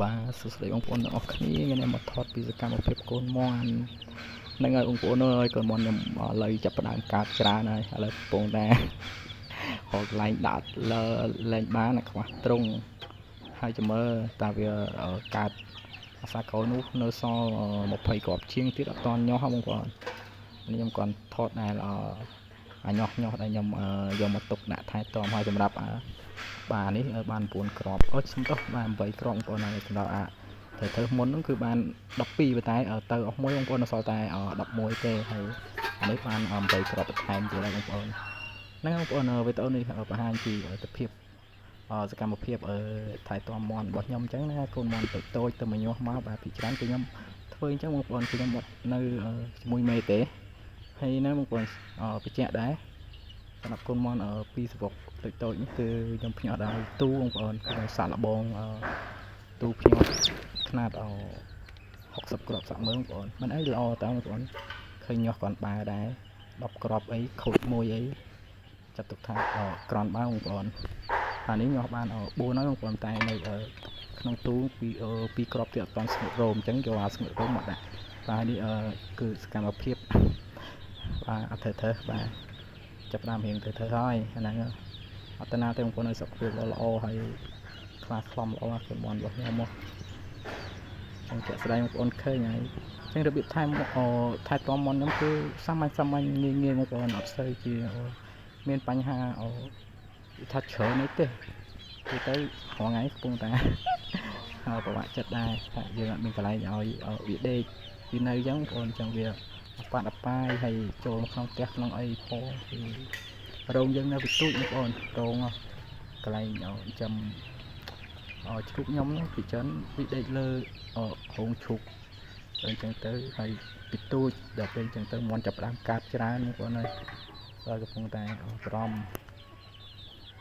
បាទសួស្តីបងប្អូនទាំងអស់គ្នាថ្ងៃនេះមកថតពីសកម្មភាពកូនមន់ហ្នឹងហើយបងប្អូនអើយកូនមន់ខ្ញុំឥឡូវចាប់ផ្ដើមកើតច្រើនហើយឥឡូវកំពុងតែហៅកន្លែងដាក់លើលែងបានខ្វះទ្រុងហើយចាំមើលតើវាកើតអាសាកូននោះនៅសល់20គ្រាប់ជាងទៀតអត់តញាស់បងប្អូនខ្ញុំគាត់ថតដែលអាញាស់ដែលខ្ញុំយកមកទុកដាក់ថែទាំហើយសម្រាប់បាទនេះបាន9គ្រាប់សុំទោសបាន8គ្រាប់បងប្អូនហើយសម្រាប់ធ្វើមុនហ្នឹងគឺបាន12ប៉ុន្តែទៅអស់មួយបងប្អូននៅសល់តែ11ទេហើយអានេះបាន8គ្រាប់បន្ថែមទៀតហើយបងប្អូនហ្នឹងបងប្អូនវីដេអូនេះបង្ហាញពីទិភាពសកម្មភាពថែទាំមន់របស់ខ្ញុំអញ្ចឹងណាកូនមន់តូចទៅមកញាស់មកបាទពីច្រើនគឺខ្ញុំធ្វើអញ្ចឹងបងប្អូនគឺខ្ញុំអត់នៅជាមួយមេទេហើយណាបងប្អូនបញ្ជាក់ដែរសម្រាប់កូនមន់ពីសវកតូចនេះគឺខ្ញុំភ្ញាក់ដល់ទូបងប្អូនគឺសាក់លបងទូភ្ញាក់ຂະຫນាត60គ្រាប់សាក់មើលបងប្អូនមិនអីល្អតើបងប្អូនឃើញញាស់គ្រាន់បើដែរ10គ្រាប់អីខូចមួយអីចាត់ទុកថាក្រន់បើបងប្អូនអានេះញាស់បាន4ហើយបងប្អូនតែនៅក្នុងទូពីគ្រាប់ទៀតអត់ទាន់ស្ងួតរោមអញ្ចឹងយកស្ងួតរោមមកដាក់បាទនេះគឺសកម្មភាពបាទអត់ធ្វើបាទចាប់តាមរៀងធ្វើហើយហ្នឹងអត់តាណាទេបងប្អូនឲ្យសុខភាពល្អហើយខ្លះខ្លំល្អកូនមន់របស់ខ្ញុំមកអញ្ចឹងជាក់ស្ដែងបងប្អូនឃើញហើយអញ្ចឹងរបៀបថែទាំមន់ខ្ញុំគឺសាមញ្ញងាយបងប្អូនអត់ស្ទើរជាមានបញ្ហាថាច្រើននេះទេគឺទៅរងថ្ងៃកំពុងតែប្រវាក់ចិត្តដែរថាយើងអត់មានកន្លែងឲ្យវាដេកពីនៅអញ្ចឹងបងប្អូនអញ្ចឹងវាអបាយហើយចូលក្នុងផ្ទះក្នុងអីផងគឺរោងយើងនៅវិទូចបងប្អូនរោងកន្លែងចាំជ្រូកខ្ញុំពីច្រើនវាដេកលើរោងជ្រូកអញ្ចឹងទៅហើយពីទូចដល់ពេលអញ្ចឹងទៅមន់ចាប់ផ្ដើមកាត់ច្រើនបងប្អូនហើយកំពុងតែបារម្ភ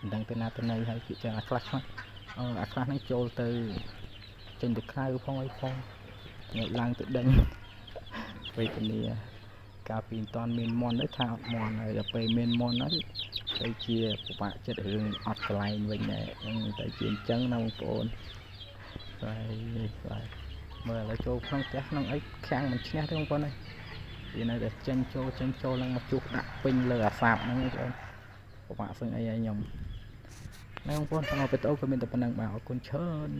មិនដឹងទៅណាទៅណីហើយពីចឹងអាខ្លះហ្នឹងចូលទៅចេញទៅក្រៅផងអីផងងើបឡើងទៅដេញវេទនាកាលពីមិនតាន់មានមន់ទេថាអត់មន់ហើយដល់ពេលមានមន់ហើយទៅជាពិបាកចិត្តរឿងអត់កន្លែងវិញដែរតែជាអញ្ចឹងណាបងប្អូនបាទមើលឥឡូវចូលក្នុងផ្ទះក្នុងអីខាំងមិនឈ្នះទេបងប្អូនហើយវានៅតែចេញចូលឡើងមកជុះដាក់ពេញលើអាសាបហ្នឹងបងប្អូនពិបាកសឹងអីឲ្យខ្ញុំណាបងប្អូនក្នុងវីដេអូក៏មានតែប៉ុណ្្នឹងបាទអរគុណច្រើន